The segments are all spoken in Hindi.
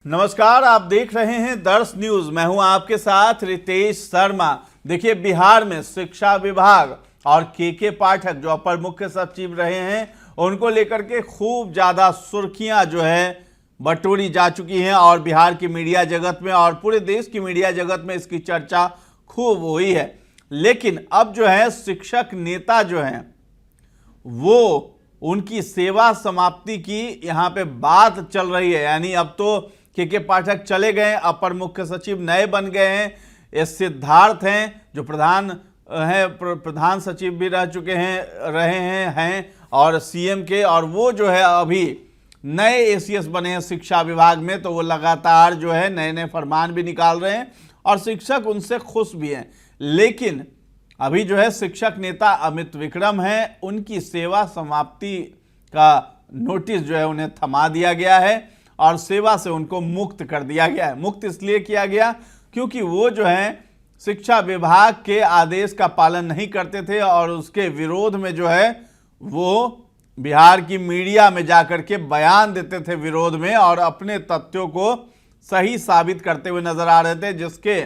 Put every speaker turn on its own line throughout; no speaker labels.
नमस्कार, आप देख रहे हैं दर्श न्यूज। मैं हूं आपके साथ रितेश शर्मा। देखिए, बिहार में शिक्षा विभाग और के पाठक जो अपर मुख्य सचिव रहे हैं उनको लेकर के खूब ज्यादा सुर्खियां जो है बटोरी जा चुकी हैं और बिहार की मीडिया जगत में और पूरे देश की मीडिया जगत में इसकी चर्चा खूब हुई है। लेकिन अब जो है शिक्षक नेता जो हैं वो उनकी सेवा समाप्ति की यहाँ पे बात चल रही है। यानी अब तो के पाठक चले गए, अपर मुख्य सचिव नए बन गए हैं। एस सिद्धार्थ हैं जो प्रधान सचिव भी रह चुके हैं और सीएम के, और वो जो है अभी नए एसीएस बने हैं शिक्षा विभाग में। तो वो लगातार जो है नए नए फरमान भी निकाल रहे हैं और शिक्षक उनसे खुश भी हैं। लेकिन अभी जो है शिक्षक नेता अमित विक्रम हैं, उनकी सेवा समाप्ति का नोटिस जो है उन्हें थमा दिया गया है और सेवा से उनको मुक्त कर दिया गया है। मुक्त इसलिए किया गया क्योंकि वो जो है शिक्षा विभाग के आदेश का पालन नहीं करते थे और उसके विरोध में जो है वो बिहार की मीडिया में जाकर के बयान देते थे विरोध में और अपने तथ्यों को सही साबित करते हुए नजर आ रहे थे, जिसके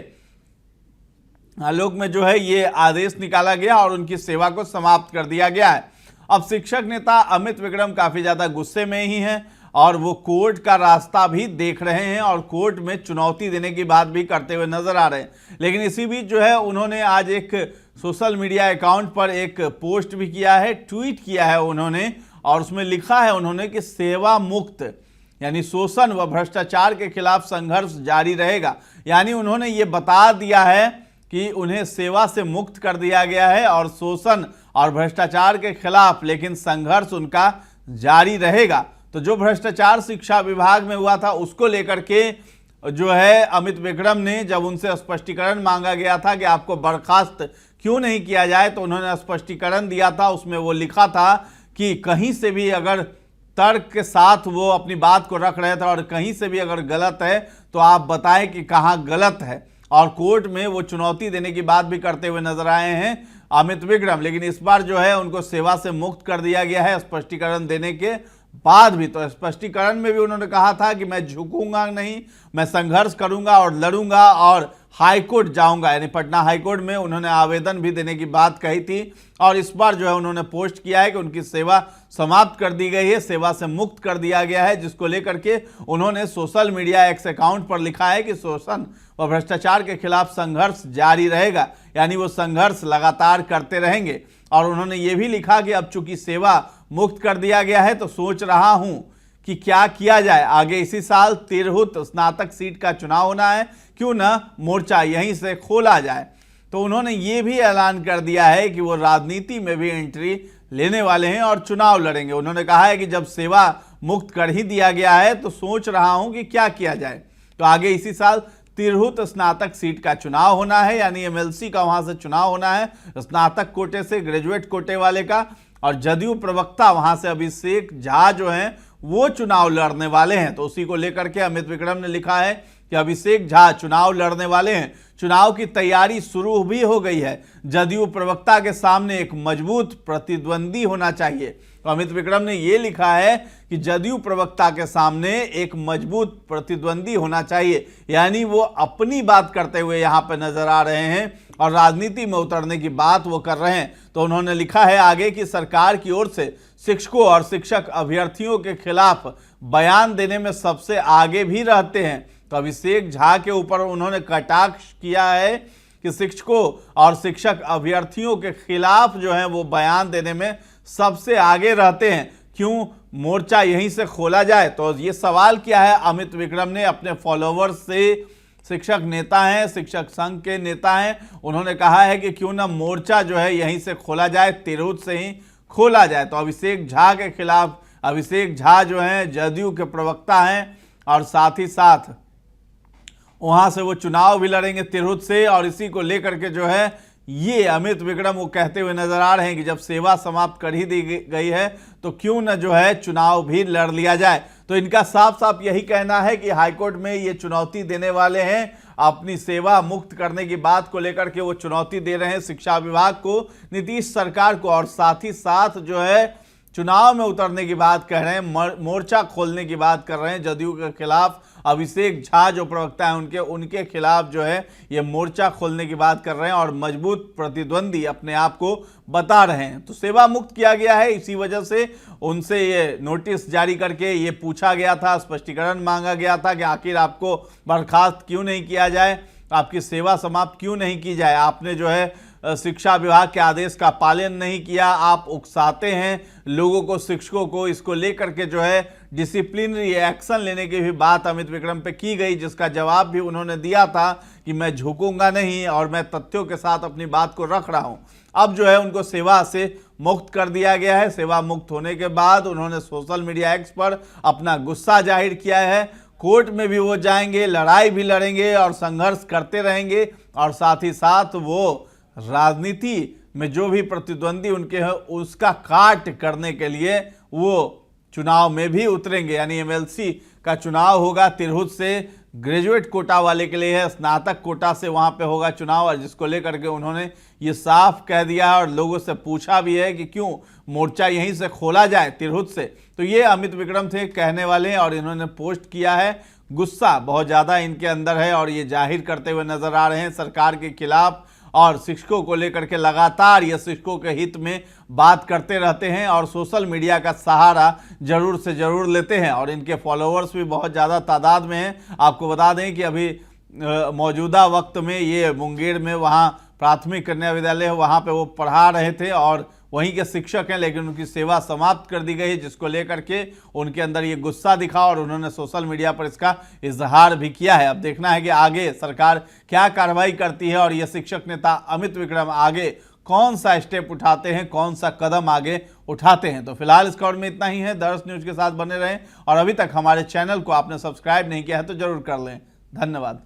आलोक में जो है ये आदेश निकाला गया और उनकी सेवा को समाप्त कर दिया गया है। अब शिक्षक नेता अमित विक्रम काफी ज्यादा गुस्से में ही हैं और वो कोर्ट का रास्ता भी देख रहे हैं और कोर्ट में चुनौती देने की बात भी करते हुए नजर आ रहे हैं। लेकिन इसी बीच जो है उन्होंने आज एक सोशल मीडिया अकाउंट पर एक पोस्ट भी किया है, ट्वीट किया है उन्होंने, और उसमें लिखा है उन्होंने कि सेवा मुक्त यानी शोषण व भ्रष्टाचार के खिलाफ संघर्ष जारी रहेगा। यानी उन्होंने ये बता दिया है कि उन्हें सेवा से मुक्त कर दिया गया है और शोषण और भ्रष्टाचार के खिलाफ लेकिन संघर्ष उनका जारी रहेगा। तो जो भ्रष्टाचार शिक्षा विभाग में हुआ था उसको लेकर के जो है अमित विक्रम ने जब उनसे स्पष्टीकरण मांगा गया था कि आपको बर्खास्त क्यों नहीं किया जाए, तो उन्होंने स्पष्टीकरण दिया था। उसमें वो लिखा था कि कहीं से भी अगर तर्क के साथ वो अपनी बात को रख रहे थे और कहीं से भी अगर गलत है तो आप बताएं कि कहाँ गलत है। और कोर्ट में वो चुनौती देने की बात भी करते हुए नजर आए हैं अमित विक्रम। लेकिन इस बार जो है उनको सेवा से मुक्त कर दिया गया है स्पष्टीकरण देने के बाद भी। तो स्पष्टीकरण में भी उन्होंने कहा था कि मैं झुकूंगा नहीं, मैं संघर्ष करूंगा और लड़ूंगा और हाईकोर्ट जाऊंगा। यानी पटना हाईकोर्ट में उन्होंने आवेदन भी देने की बात कही थी और इस बार जो है उन्होंने पोस्ट किया है कि उनकी सेवा समाप्त कर दी गई है, सेवा से मुक्त कर दिया गया है, जिसको लेकर के उन्होंने सोशल मीडिया एक्स अकाउंट पर लिखा है कि शोषण व भ्रष्टाचार के खिलाफ संघर्ष जारी रहेगा। यानी वो संघर्ष लगातार करते रहेंगे। और उन्होंने ये भी लिखा कि अब चूंकि सेवा मुक्त कर दिया गया है तो सोच रहा हूं कि क्या किया जाए। आगे इसी साल तिरहुत स्नातक सीट का चुनाव होना है, क्यों ना मोर्चा यहीं से खोला जाए। तो उन्होंने ये भी ऐलान कर दिया है कि वो राजनीति में भी एंट्री लेने वाले हैं और चुनाव लड़ेंगे। उन्होंने कहा है कि जब सेवा मुक्त कर ही दिया गया है तो सोच रहा हूं कि क्या किया जाए। तो आगे इसी साल तिरहुत स्नातक सीट का चुनाव होना है, यानी एमएलसी का वहां से चुनाव होना है, स्नातक कोटे से, ग्रेजुएट कोटे वाले का। और जदयू प्रवक्ता वहां से अभिषेक झा जो हैं वो चुनाव लड़ने वाले हैं। तो उसी को लेकर के अमित विक्रम ने लिखा है कि अभिषेक झा चुनाव लड़ने वाले हैं। चुनाव की तैयारी शुरू भी हो गई है। जदयू प्रवक्ता के सामने एक मजबूत प्रतिद्वंदी होना चाहिए। तो अमित विक्रम ने यह लिखा है कि जदयू प्रवक्ता के सामने एक मजबूत प्रतिद्वंदी होना चाहिए, यानी वो अपनी बात करते हुए यहां पर नजर आ रहे हैं और राजनीति में उतरने की बात वो कर रहे हैं। तो उन्होंने लिखा है आगे कि सरकार की ओर से शिक्षकों और शिक्षक अभ्यर्थियों के खिलाफ बयान देने में सबसे आगे भी रहते हैं। तो अभिषेक झा के ऊपर उन्होंने कटाक्ष किया है कि शिक्षकों और शिक्षक अभ्यर्थियों के खिलाफ जो है वो बयान देने में सबसे आगे रहते हैं, क्यों मोर्चा यहीं से खोला जाए। तो ये सवाल किया है अमित विक्रम ने अपने फॉलोवर्स से। शिक्षक नेता हैं, शिक्षक संघ के नेता हैं, उन्होंने कहा है कि क्यों ना मोर्चा जो है यहीं से खोला जाए, तिरहुत से ही खोला जाए। तो अभिषेक झा के खिलाफ, अभिषेक झा जो हैं जदयू के प्रवक्ता हैं और साथ ही साथ वहां से वो चुनाव भी लड़ेंगे तिरहुत से। और इसी को लेकर के जो है ये अमित विक्रम वो कहते हुए नजर आ रहे हैं कि जब सेवा समाप्त कर ही दी गई है तो क्यों न जो है चुनाव भी लड़ लिया जाए। तो इनका साफ साफ यही कहना है कि हाईकोर्ट में ये चुनौती देने वाले हैं, अपनी सेवा मुक्त करने की बात को लेकर के वो चुनौती दे रहे हैं शिक्षा विभाग को, नीतीश सरकार को, और साथ ही साथ जो है चुनाव में उतरने की बात कह रहे हैं, मोर्चा खोलने की बात कर रहे हैं जदयू के खिलाफ अभिषेक झा जो प्रवक्ता है उनके खिलाफ जो है ये मोर्चा खोलने की बात कर रहे हैं और मजबूत प्रतिद्वंदी अपने आप को बता रहे हैं। तो सेवा मुक्त किया गया है, इसी वजह से उनसे ये नोटिस जारी करके ये पूछा गया था, स्पष्टीकरण मांगा गया था कि आखिर आपको बर्खास्त क्यों नहीं किया जाए, आपकी सेवा समाप्त क्यों नहीं की जाए। आपने जो है शिक्षा विभाग के आदेश का पालन नहीं किया, आप उकसाते हैं लोगों को, शिक्षकों को। इसको लेकर के जो है डिसिप्लिनरी एक्शन लेने की भी बात अमित विक्रम पे की गई, जिसका जवाब भी उन्होंने दिया था कि मैं झुकूंगा नहीं और मैं तथ्यों के साथ अपनी बात को रख रहा हूं। अब जो है उनको सेवा से मुक्त कर दिया गया है। सेवा मुक्त होने के बाद उन्होंने सोशल मीडिया एक्स पर अपना गुस्सा जाहिर किया है। कोर्ट में भी वो जाएंगे, लड़ाई भी लड़ेंगे और संघर्ष करते रहेंगे, और साथ ही साथ वो राजनीति में जो भी प्रतिद्वंदी उनके हैं उसका काट करने के लिए वो चुनाव में भी उतरेंगे। यानी एमएलसी का चुनाव होगा, तिरहुत से ग्रेजुएट कोटा वाले के लिए है, स्नातक कोटा से वहां पे होगा चुनाव, और जिसको लेकर के उन्होंने ये साफ कह दिया है और लोगों से पूछा भी है कि क्यों मोर्चा यहीं से खोला जाए तिरहुत से। तो ये अमित विक्रम थे कहने वाले, और इन्होंने पोस्ट किया है। गुस्सा बहुत ज़्यादा इनके अंदर है और ये जाहिर करते हुए नजर आ रहे हैं सरकार के खिलाफ, और शिक्षकों को लेकर के लगातार ये शिक्षकों के हित में बात करते रहते हैं और सोशल मीडिया का सहारा जरूर से जरूर लेते हैं, और इनके फॉलोअर्स भी बहुत ज़्यादा तादाद में हैं। आपको बता दें कि अभी मौजूदा वक्त में ये मुंगेर में वहाँ प्राथमिक कन्या विद्यालय है, वहाँ पे वो पढ़ा रहे थे और वहीं के शिक्षक हैं, लेकिन उनकी सेवा समाप्त कर दी गई, जिसको लेकर के उनके अंदर ये गुस्सा दिखा और उन्होंने सोशल मीडिया पर इसका इजहार भी किया है। अब देखना है कि आगे सरकार क्या कार्रवाई करती है और ये शिक्षक नेता अमित विक्रम आगे कौन सा स्टेप उठाते हैं, कौन सा कदम आगे उठाते हैं। तो फिलहाल इस खबर में इतना ही है। दर्श न्यूज के साथ बने रहें, और अभी तक हमारे चैनल को आपने सब्सक्राइब नहीं किया है तो जरूर कर लें। धन्यवाद।